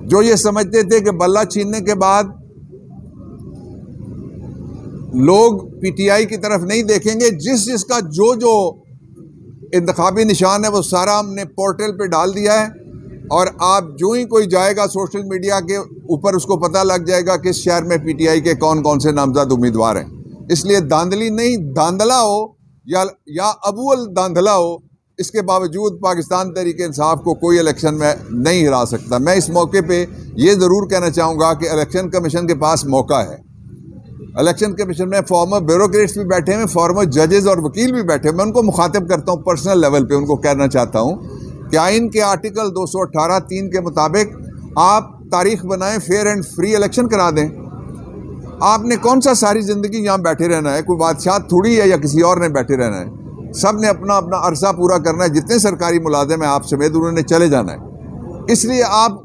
जो ये समझते थे कि बल्ला छीनने के बाद लोग पीटीआई की तरफ नहीं देखेंगे, जिसका जो इंतखाबी निशान है वो सारा हमने पोर्टल पे डाल दिया है, और आप जो ही कोई जाएगा सोशल मीडिया के ऊपर उसको पता लग जाएगा कि इस शहर में पीटीआई के कौन कौन से नामजद उम्मीदवार हैं। इसलिए धांधली नहीं, धांधला हो या अबूल धांधला हो, इसके बावजूद पाकिस्तान तहरीक इंसाफ को कोई इलेक्शन में नहीं हिरा सकता। मैं इस मौके पे ये ज़रूर कहना चाहूँगा कि इलेक्शन कमीशन के पास मौका है। इलेक्शन कमीशन में फॉर्मर ब्यूरोक्रेट्स भी बैठे हैं, फॉर्मर जजेस और वकील भी बैठे हैं। मैं उनको मुखातिब करता हूँ पर्सनल लेवल पे, उनको कहना चाहता हूँ कि आइन के आर्टिकल 218(3) के मुताबिक आप तारीख बनाएं, फेयर एंड फ्री इलेक्शन करा दें। आपने कौन सा सारी ज़िंदगी यहाँ बैठे रहना है? कोई बादशाह थोड़ी है या किसी और ने बैठे रहना है। सब ने अपना अपना अरसा पूरा करना है। जितने सरकारी मुलाजिम हैं आप समेत, उन्होंने चले जाना है। इसलिए आप